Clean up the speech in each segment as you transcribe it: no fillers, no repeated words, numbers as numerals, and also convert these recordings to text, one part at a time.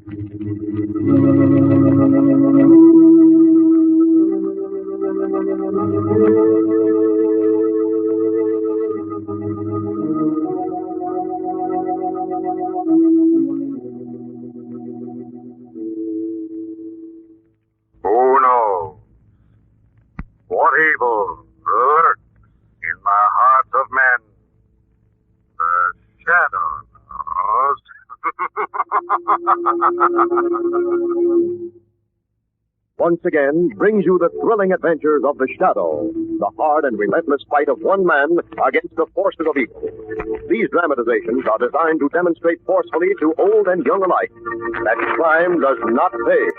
Who knows what evil lurks in the hearts of men? The shadow knows. Once again brings you the thrilling adventures of the Shadow, the hard and relentless fight of one man against the forces of evil. These dramatizations are designed to demonstrate forcefully to old and young alike that crime does not pay.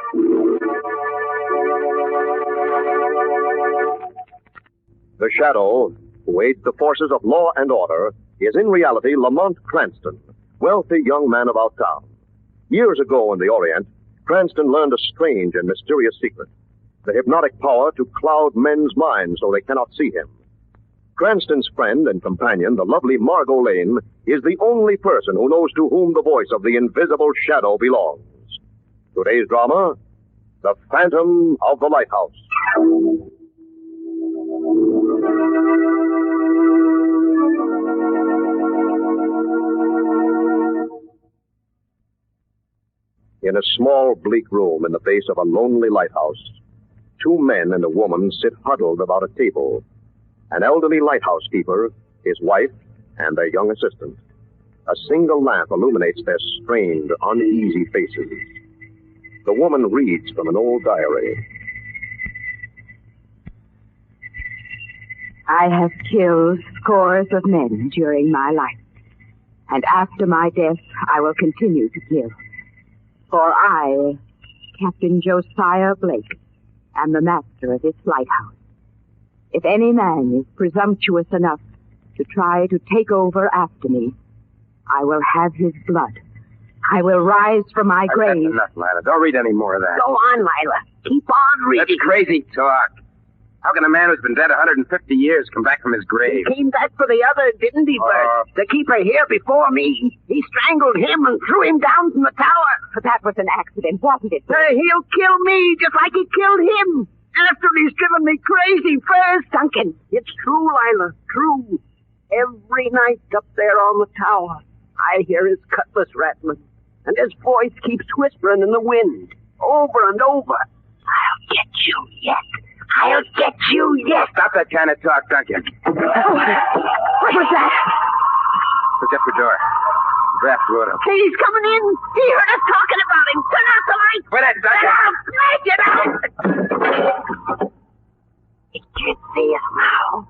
The Shadow, who aids the forces of law and order, is in reality Lamont Cranston, wealthy young man about town. Years ago in the Orient, Cranston learned a strange and mysterious secret, the hypnotic power to cloud men's minds so they cannot see him. Cranston's friend and companion, the lovely Margot Lane, is the only person who knows to whom the voice of the invisible Shadow belongs. Today's drama, The Phantom of the Lighthouse. In a small, bleak room in the base of a lonely lighthouse, two men and a woman sit huddled about a table. An elderly lighthouse keeper, his wife, and their young assistant. A single lamp illuminates their strained, uneasy faces. The woman reads from an old diary. I have killed scores of men during my life, and after my death I will continue to kill. For I, Captain Josiah Blake, am the master of this lighthouse. If any man is presumptuous enough to try to take over after me, I will have his blood. I will rise from my grave. That's enough, Lila. Don't read any more of that. Go on, Lila. Keep on reading. That's crazy talk. How can a man who's been dead 150 years come back from his grave? He came back for the other, didn't he, Bert? The keeper here before me. He strangled him and threw him down from the tower. But that was an accident, wasn't it? He'll kill me just like he killed him. After he's driven me crazy first, Duncan. It's true, Lila, true. Every night up there on the tower, I hear his cutlass rattling, and his voice keeps whispering in the wind, over and over. I'll get you yet. I'll get you yet. Stop that kind of talk, Duncan. What was that? Look up the door. Draft water. Hey, he's coming in. He heard us talking about him. Turn out the light. Quit it, Duncan. Get out. He can't see us now.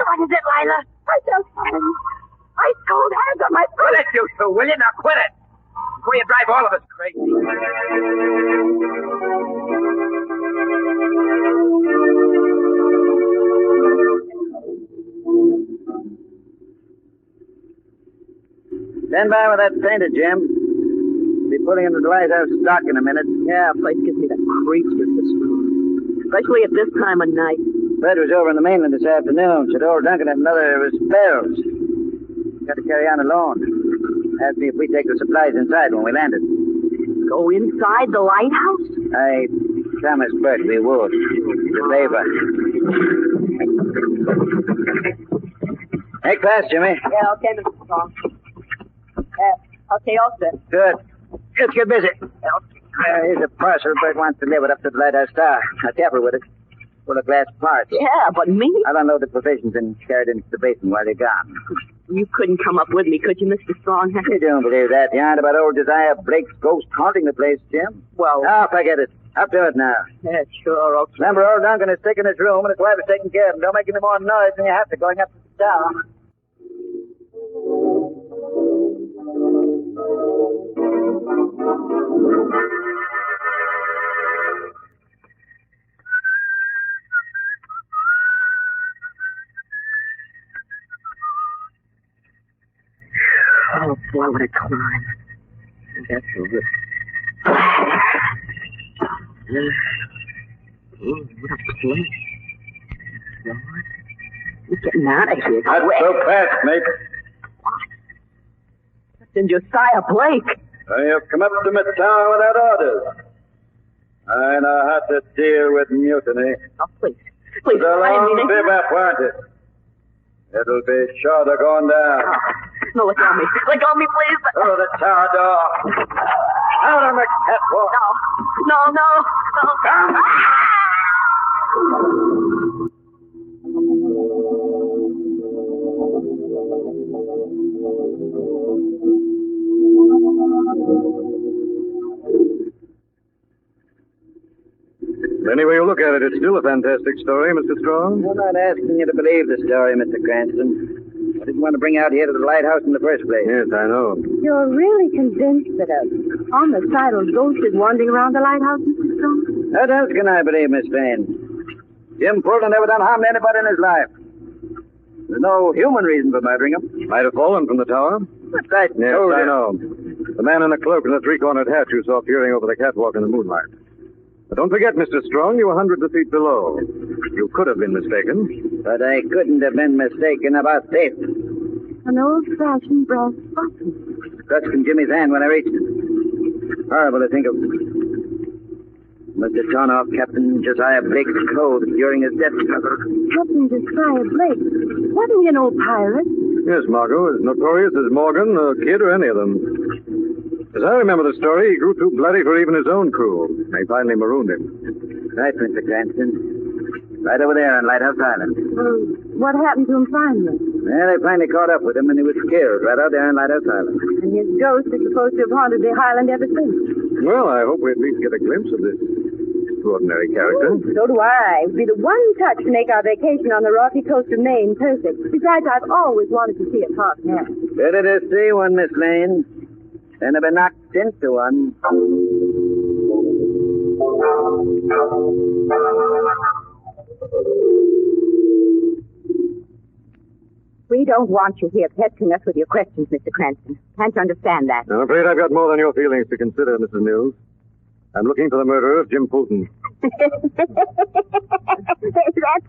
What is it, Lila? I just had ice cold hands on my foot. Quit it, you two, will you? Now quit it. Before you drive all of us crazy. Stand by with that painter, Jim. Be putting into the lighthouse stock in a minute. Yeah, place gives me the creeps with this room. Especially at this time of night. Fred was over in the mainland this afternoon. Said old Duncan had another of his spells. Got to carry on alone. Asked me if we'd take the supplies inside when we landed. Go inside the lighthouse? I promised Bert we would. It's a favor. Make fast, Jimmy. Yeah, okay, Mr. Strong. Okay, all set. Good. Let's get busy. Here's a parcel Bert wants delivered up to the Lighthouse Star. Now, tamper with it. Full of glass parts. Yeah, but me? I'll unload the provisions and carry it into the basin while you're gone. You couldn't come up with me, could you, Mr. Strong? You don't believe that yarn about old Josiah Blake's ghost haunting the place, Jim? Well... Oh, forget it. Up to it now. Yeah, sure, okay. Remember, old Duncan is sick in his room and his wife is taking care of him. Don't make any more noise than you have to going up to the tower. Oh, boy, what a climb. That's a rip. Oh, what a place. Lord. We're getting out of here. Not so fast, mate. What? Captain Josiah Blake. You've come up to my town without orders. I know how to deal with mutiny. Oh, please. Please, It's a I didn't long mean to... bivouac, won't it? It'll be sure to going down. No, let go of me. Let go of me, please. Through the tower door. Out on the catwalk. No. Come. Any way you look at it, it's still a fantastic story, Mr. Strong. I'm not asking you to believe the story, Mr. Cranston. I didn't want to bring you out here to the lighthouse in the first place. Yes, I know. You're really convinced that a homicidal ghost is wandering around the lighthouse, Mr. Strong? What else can I believe, Miss Lane? Jim Fulton never done harm to anybody in his life. There's no human reason for murdering him. Might have fallen from the tower. That's right. Yes, I know. The man in the cloak and the three-cornered hat you saw peering over the catwalk in the moonlight. But don't forget, Mr. Strong, you were hundreds of feet below. You could have been mistaken. But I couldn't have been mistaken about this. An old-fashioned brass button. Clutched in Jimmy's hand when I reached it. Horrible to think of. Must have torn off Captain Josiah Blake's clothes during his death struggle. Captain Josiah Blake. Wasn't he an old pirate? Yes, Margot, as notorious as Morgan, or Kidd, or any of them. As I remember the story, he grew too bloody for even his own crew. They finally marooned him. Right, Mr. Cranston. Right over there on Lighthouse Island. Well, what happened to him finally? Well, they finally caught up with him, and he was killed right out there on Lighthouse Island. And his ghost is supposed to have haunted the island ever since. Well, I hope we at least get a glimpse of this extraordinary character. So do I. It would be the one touch to make our vacation on the rocky coast of Maine perfect. Besides, I've always wanted to see a park now. Better to see one, Miss Lane, than to be knocked into one. We don't want you here pestering us with your questions, Mr. Cranston. Can't you understand that? I'm afraid I've got more than your feelings to consider, Mrs. Mills. I'm looking for the murderer of Jim Fulton. That's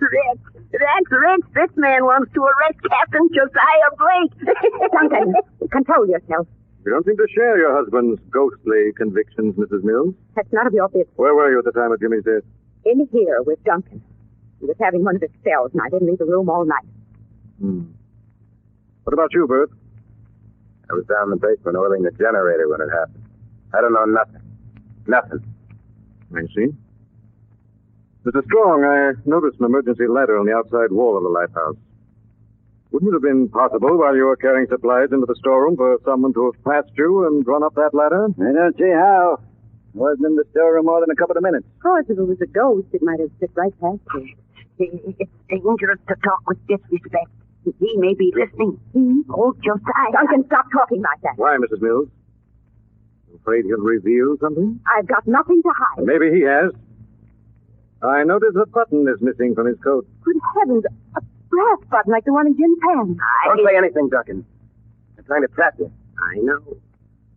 rich. That's rich. This man wants to arrest Captain Josiah Blake. Duncan, control yourself. You don't seem to share your husband's ghostly convictions, Mrs. Mills. That's none of your business. Where were you at the time of Jimmy's death? In here with Duncan. He was having one of his spells, and I didn't leave the room all night. What about you, Bert? I was down in the basement oiling the generator when it happened. I don't know nothing. Nothing. I see. Mr. Strong, I noticed an emergency ladder on the outside wall of the lighthouse. Wouldn't it have been possible while you were carrying supplies into the storeroom for someone to have passed you and run up that ladder? I don't see how. I wasn't in the storeroom more than a couple of minutes. Of course, if it was a ghost, it might have slipped right past you. It's dangerous to talk with disrespect. He may be listening. Old Josiah. Duncan, stop talking like that. Why, Mrs. Mills? You afraid he'll reveal something? I've got nothing to hide. Maybe he has. I notice a button is missing from his coat. Good heavens, a brass button like the one in Jim's hand. Don't say anything, Duncan. They're trying to trap you. I know.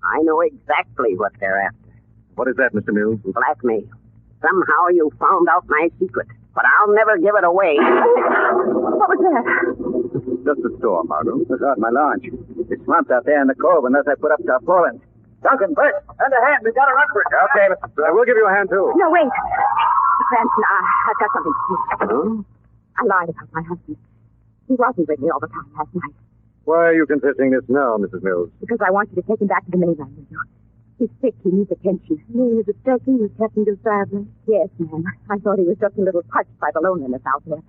I know exactly what they're after. What is that, Mr. Mills? Blackmail. Somehow you found out my secret, but I'll never give it away. What was that? Just a storm, Margot. It was out my launch. It's swamped out there in the cove unless I put up tarpaulins. Duncan, Bert, lend a hand. We've got to run for it. Okay, Mr. I will give you a hand, too. No, wait. Mr. Cranston, I've got something to say. Huh? I lied about my husband. He wasn't with me all the time last night. Why are you confessing this now, Mrs. Mills? Because I want you to take him back to the mainland with you. He's sick. He needs attention. He is affecting with Captain Josiah. Yes, ma'am. I thought he was just a little touched by the loneliness out there.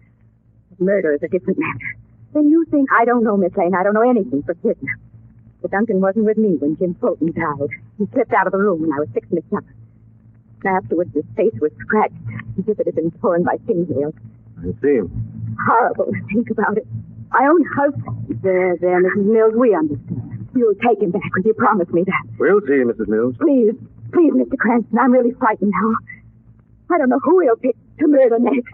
But murder is a different matter. Then you think... I don't know, Miss Lane. I don't know anything for certain. But Duncan wasn't with me when Jim Fulton died. He slipped out of the room when I was fixing his supper. Afterwards, his face was scratched, as if it had been torn by fingernails. I see. Horrible to think about it. My own husband. There, Mrs. Mills, we understand. You'll take him back. Will you promise me that? We'll see, Mrs. Mills. Please, Mr. Cranston, I'm really frightened now. I don't know who he'll pick to murder next.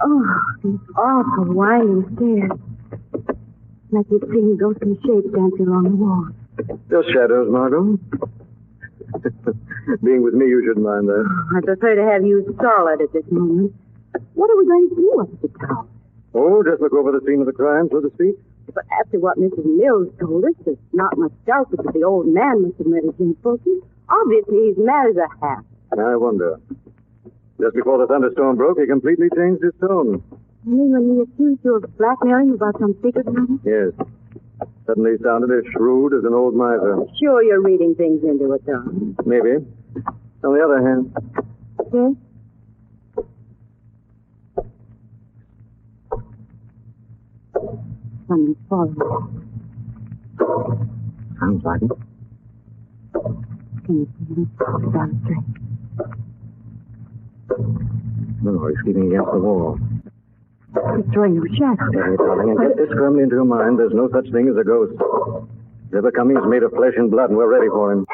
Oh, these awful winding stairs. Like you've seen ghostly shapes dancing along the walls. Just shadows, Margot. Being with me, you shouldn't mind that. I prefer to have you solid at this moment. What are we going to do up at the tower? Oh, just look over the scene of the crime, so to speak. But after what Mrs. Mills told us, there's not much doubt that the old man must have murdered Jim Fulton. Obviously, he's mad as a hat. I wonder. Just before the thunderstorm broke, he completely changed his tone. You mean when he accused you of blackmailing about some secret money? Yes. Suddenly he sounded as shrewd as an old miser. Sure you're reading things into it, Don. Maybe. On the other hand... Yes? Someone's following. Sounds like it. Can you see him? Down the street. No, he's keeping against the wall. He's throwing a shadow. Steady, darling, and get this firmly into your mind. There's no such thing as a ghost. If ever coming, he's made of flesh and blood, and we're ready for him.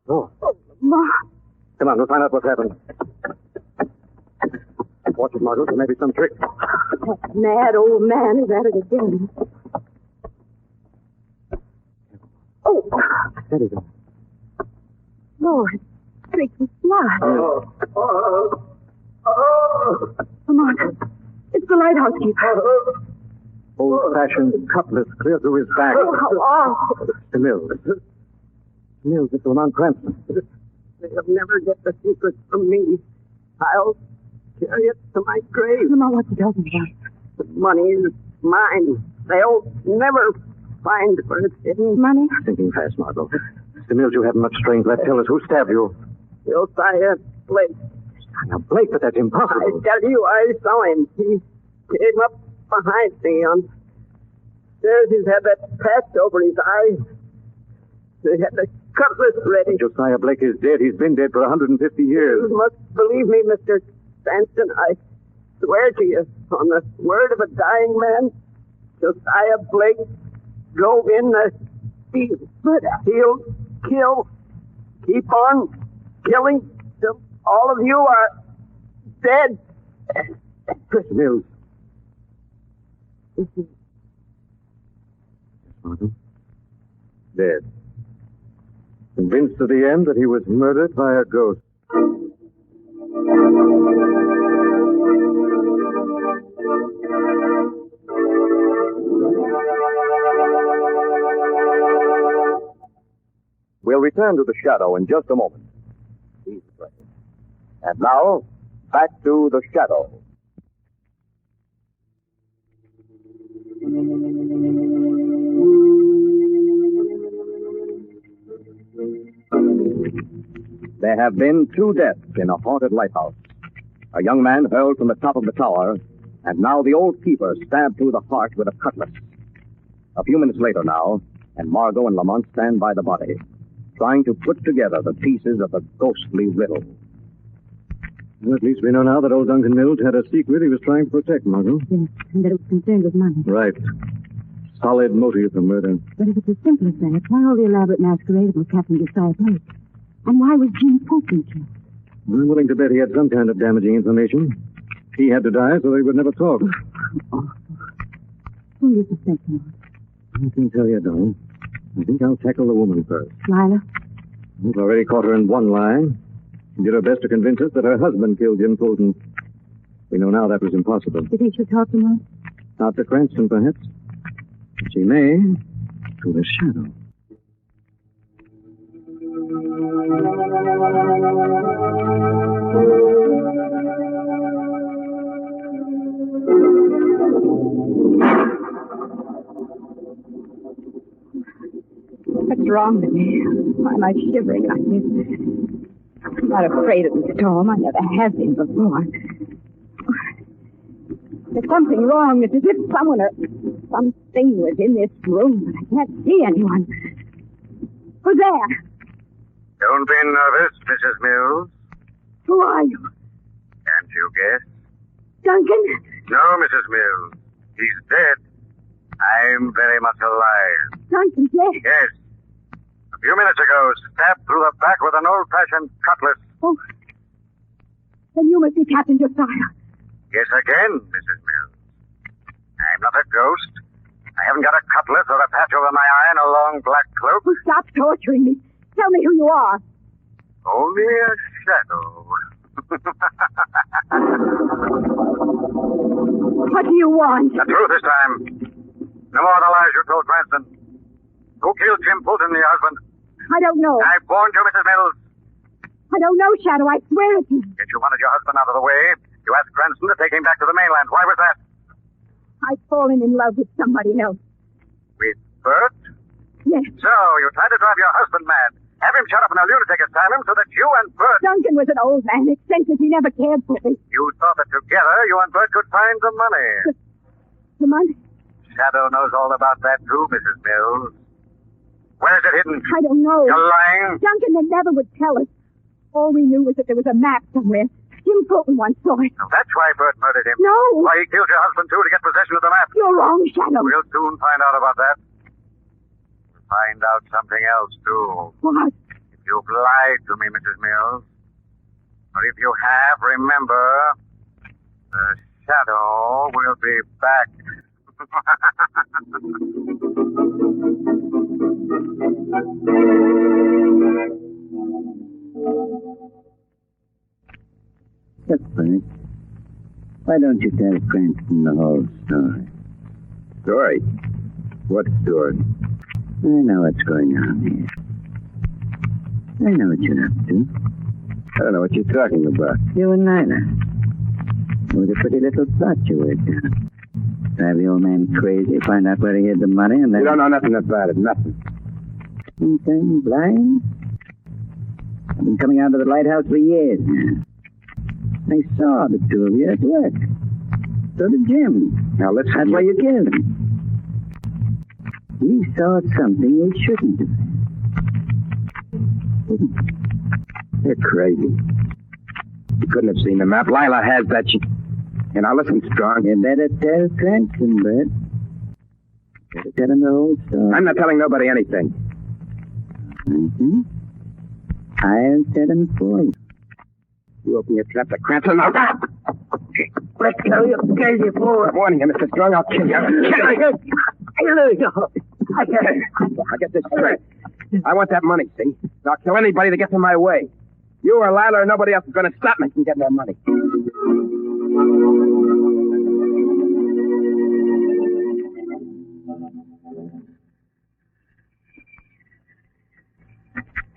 Oh. Ma! Come on, we'll find out what's happened. Watch it, Margot. There may be some trick. That mad old man is at it again. Oh! Steady, darling. Lord, streaks of blood. Come on. It's the lighthouse keeper. Old-fashioned cutlass clear through his back. Oh, how awful. Mr. Mills. Mills, it's Lamont Cranston. They'll never get the secret from me. I'll carry it to my grave. Lamont, what's he talking about? The money is mine. They'll never find where it's hidden. Money? Thinking fast, Margot. Mr. Mills, you haven't much strength left. Tell us, who stabbed you? Josiah Blake. Now, Blake, but that's I impossible. tell you, I saw him. He came up behind me on stairs. He's had that patch over his eye. They had the cutlass ready. Josiah Blake is dead. He's been dead for 150 years. You must believe me, Mr. Cranston. I swear to you, on the word of a dying man, Josiah Blake drove in the field. But he'll kill. Keep on killing till all of you are dead. Chris Mills. Margot? Dead. Convinced to the end that he was murdered by a ghost. We'll return to the shadow in just a moment. Easy, play. And now, back to the shadow. There have been 2 deaths in a haunted lighthouse. A young man hurled from the top of the tower, and now the old keeper stabbed through the heart with a cutlass. A few minutes later now, and Margot and Lamont stand by the body, trying to put together the pieces of the ghostly riddle. Well, at least we know now that old Duncan Mills had a secret he was trying to protect, Margot. Yes, and that it was concerned with money. Right. Solid motive for murder. But if it's as simple as that, why all the elaborate masquerade of Captain Josiah Blake? And why was Jim Fulton killed? I'm willing to bet he had some kind of damaging information. He had to die so they would never talk. Awful. Who do you suspect, Lamont? I can tell you, Don. I think I'll tackle the woman first. Lila? We've already caught her in one lie. She did her best to convince us that her husband killed Jim Fulton. We know now that was impossible. Do you think she'll talk to him? Not to Cranston, perhaps. But she may to the shadow. What's wrong with me? Why am I shivering like this? I'm not afraid of the storm. I never have been before. There's something wrong. It's as if someone or something was in this room, but I can't see anyone. Who's there? Don't be nervous, Mrs. Mills. Who are you? Can't you guess? Duncan? No, Mrs. Mills. He's dead. I'm very much alive. Duncan, yes. Yes. A few minutes ago, stabbed through the back with an old-fashioned cutlass. Oh. Then you must be Captain Josiah. Yes, again, Mrs. Mills. I'm not a ghost. I haven't got a cutlass or a patch over my eye and a long black cloak. Oh, stop torturing me. Tell me who you are. Only a shadow. What do you want? The truth this time. No more of the lies you told Cranston. Who killed Jim Fulton, your husband? I don't know. I warned you, Mrs. Mills. I don't know, Shadow. I swear it to you. Yet you wanted your husband out of the way. You asked Cranston to take him back to the mainland. Why was that? I've fallen in love with somebody else. With Bert? Yes. So, you tried to drive your husband mad. Have him shut up in a lunatic asylum so that you and Bert... Duncan was an old man, eccentric. He never cared for me. You thought that together you and Bert could find the money. The money? Shadow knows all about that too, Mrs. Mills. Where is it hidden? I don't know. You're lying? Duncan never would tell us. All we knew was that there was a map somewhere. Jim Fulton once saw it. Now, that's why Bert murdered him. No. Why he killed your husband too, to get possession of the map. You're wrong, Shadow. We'll soon find out about that. Find out something else too. What? If you've lied to me, Mrs. Mills, or if you have, remember, the shadow will be back. Look, Bert, why don't you tell Cranston the whole story? Story? What story? I know what's going on here. I know what you're up to. I don't know what you're talking about. You and Lila. It was a pretty little plot you worked out. Drive the old man crazy, find out where he hid the money, and then... You don't know nothing about it, nothing. You turn blind? I've been coming out to the lighthouse for years now. I saw the two of you at work. So did Jim. Now, listen. That's why you killed him. We saw something we shouldn't have. You're crazy. You couldn't have seen the map. Lila has that. And now listen, Strong. You better tell Cranston, Bert. Better tell him the whole story. I'm not telling nobody anything. Mm-hmm. I'll tell him for you. You open your trap to Cranston. Now, Let go, you crazy fool. I'm warning you, Mr. Strong. I'll kill you. Let go. I can't. I'll get this straight. I want that money, see? I'll kill anybody that gets in my way. You or Lila or nobody else is going to stop me from getting that money.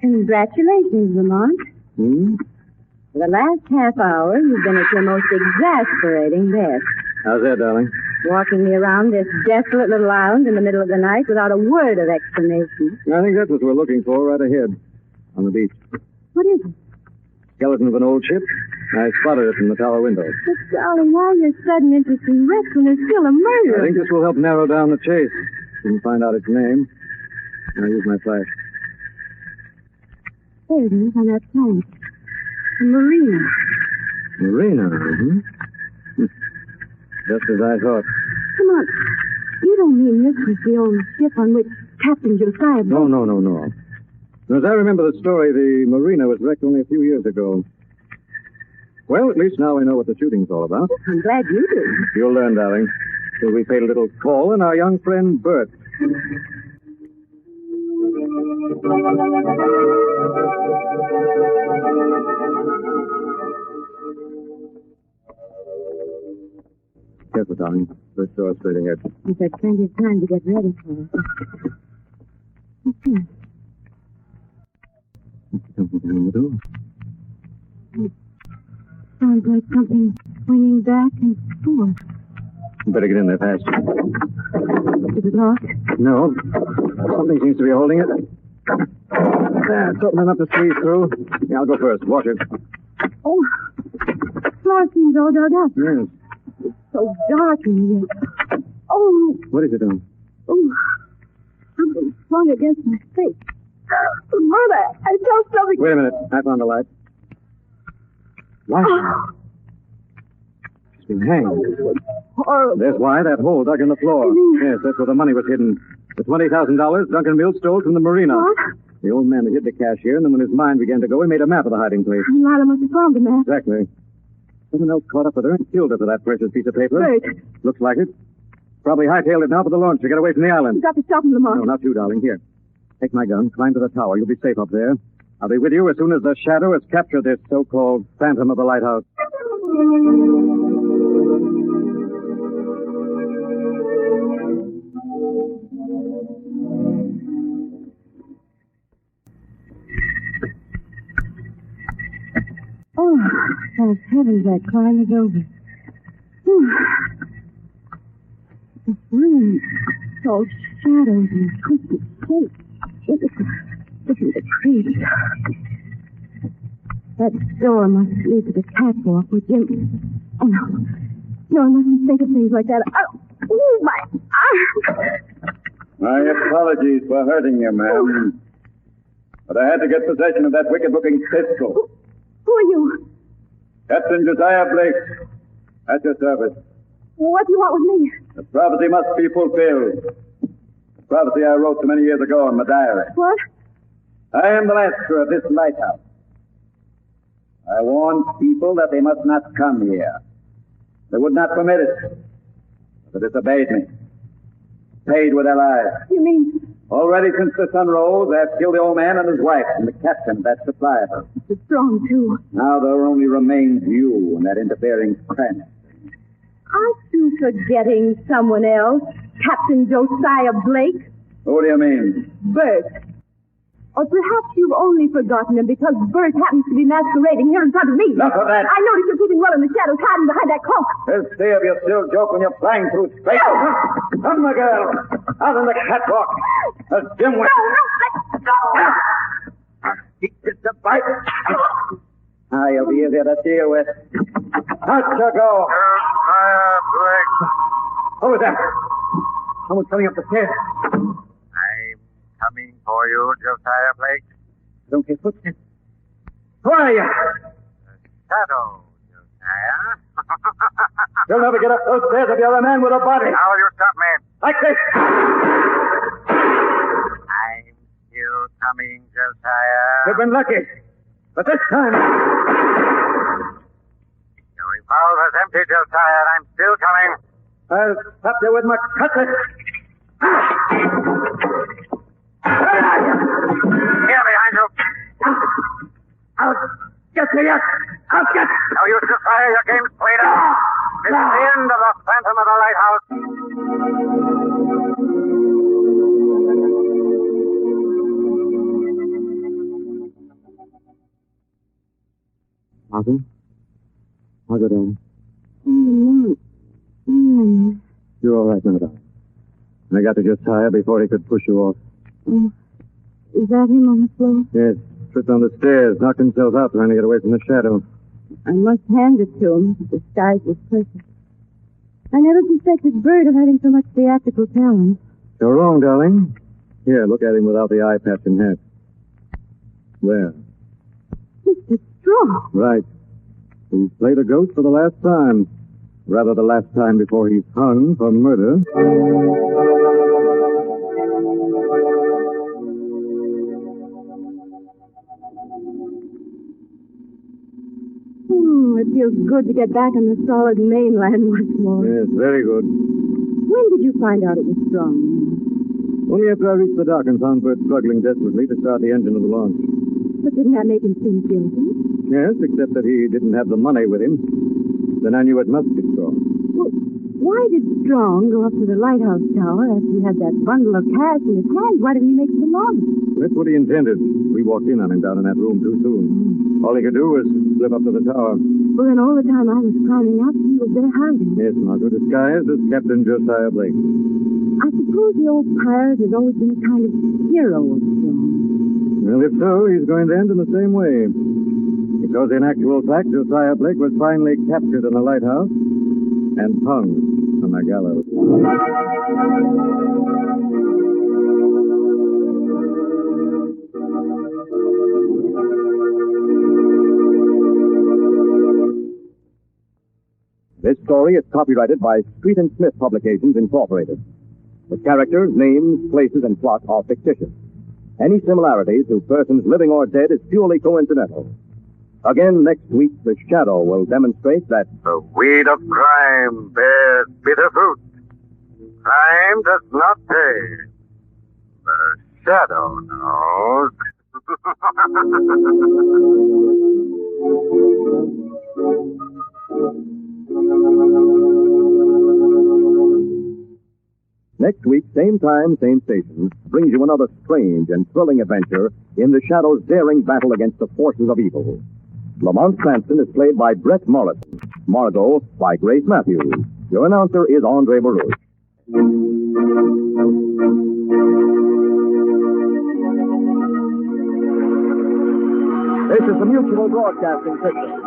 Congratulations, Lamont. For the last half hour, you've been at your most exasperating best. How's that, darling? Walking me around this desolate little island in the middle of the night without a word of explanation. I think that's what we're looking for right ahead on the beach. What is it? Skeleton of an old ship. I spotted it from the tower window. But, darling, why your sudden interest in wrecks when there's still a murder? I think this will help narrow down the chase. Didn't find out its name. I'll use my flash. There it is on that plank. The marina. Marina, Just as I thought. Come on. You don't mean this was the old ship on which Captain Josiah... No. As I remember the story, the marina was wrecked only a few years ago. Well, at least now we know what the shooting's all about. I'm glad you did. You'll learn, darling. Till we paid a little call on our young friend, Bert. Careful, darling. First door straight ahead. We've had plenty of time to get ready for it. What's that? Something down the door. Sounds like something swinging back and forth. Better get in there fast. Is it locked? No. Something seems to be holding it. There, it's opening up to squeeze through. Yeah, I'll go first. Watch it. Oh, the floor seems all dug up. Yes. It's so dark in here. Oh, What is it doing? something swung against my face. Mother, I felt something. Wait a minute. I found the light. Light? It's been hanged. Horrible. There's why that hole dug in the floor. Yes, that's where the money was hidden. The $20,000 Duncan Mills stole from the marina. What? The old man had hid the cash here, and then when his mind began to go, he made a map of the hiding place. Lila must have found the map. Exactly. Someone else caught up with her and killed her for that precious piece of paper. Bert. Looks like it. Probably hightailed it now for the launch to get away from the island. You've got to stop him, Lamont. No, not you, darling. Here. Take my gun, climb to the tower. You'll be safe up there. I'll be with you as soon as the Shadow has captured this so-called Phantom of the Lighthouse. Oh, thank heavens that climb is over. This room, it's all shadows and twisted shapes. Listen to the creaks. That door must lead to the catwalk with Jim. Oh, no. No, I mustn't think of things like that. Oh, my arm. My apologies for hurting you, ma'am. But I had to get possession of that wicked-looking pistol. Who are you? Captain Josiah Blake. At your service. What do you want with me? The prophecy must be fulfilled. The prophecy I wrote so many years ago in my diary. What? I am the master of this lighthouse. I warned people that they must not come here. They would not permit it. But they disobeyed me. Paid with their lives. You mean... Already since the sun rose, I have killed the old man and his wife and the captain of that supply boat. It's strong, too. Now there only remains you and that interfering Cranston. Aren't you forgetting someone else? Captain Josiah Blake? Who do you mean? Bert. Or perhaps you've only forgotten him because Bert happens to be masquerading here in front of me. Enough of that. I noticed you're keeping well in the shadows, hiding behind that cloak. There's three of you still joke when you're flying through space. Come, my girl. Out on the catwalk. As Jim went. No, let's go. He gets a bite. Now you'll be easier to deal with. Out you go. Josiah Blake. Over there. Someone's coming up the stairs. I'm coming for you, Josiah Blake. Don't hear footsteps. Who are you? The Shadow, Josiah. You'll never get up those stairs if you're a man with a body. How will you stop me? Like this. I'm still coming, Josiah. You've been lucky. But this time... Your revolver's empty, Josiah, and I'm still coming. I'll stop you with my cutlass. Here behind you. I'll get you yet. I'll get... No use to fire. Your game's played out. It's the end of the Phantom of the Lighthouse. Martha? Martha, darling. You're all right now, darling. I got to Josiah before he could push you off. Oh, is that him on the floor? Yes, tripped on the stairs, knocked himself out trying to get away from the Shadow. I must hand it to him. The disguise was perfect. I never suspected Bert of having so much theatrical talent. You're wrong, darling. Here, look at him without the eye patch and hat. There. Mr. Strong. Right. He's played a ghost for the last time. Rather, the last time before he's hung for murder. Oh, it feels good to get back on the solid mainland once more. Yes, very good. When did you find out it was Strong? Only after I reached the dock and found Bert struggling desperately to start the engine of the launch. But didn't that make him seem guilty? Yes, except that he didn't have the money with him. Then I knew it must be Strong. Well, why did Strong go up to the lighthouse tower after he had that bundle of cash in his hand? Why didn't he make it along? That's what he intended. We walked in on him down in that room too soon. All he could do was slip up to the tower. Well, then all the time I was climbing up, he was there hiding. Yes, Margaret, disguised as Captain Josiah Blake. I suppose the old pirate has always been a kind of hero of Strong. Well, if so, he's going to end in the same way. Because in actual fact, Josiah Blake was finally captured in the lighthouse and hung on the gallows. This story is copyrighted by Street and Smith Publications, Incorporated. The characters, names, places, and plot are fictitious. Any similarities to persons living or dead is purely coincidental. Again, next week, the Shadow will demonstrate that The weed of crime bears bitter fruit. Crime does not pay. The shadow knows. Next week, same time, same station, brings you another strange and thrilling adventure in the Shadow's daring battle against the forces of evil. Lamont Cranston is played by Brett Morrison. Margot by Grace Matthews. Your announcer is Andre Baruch. This is the Mutual Broadcasting System.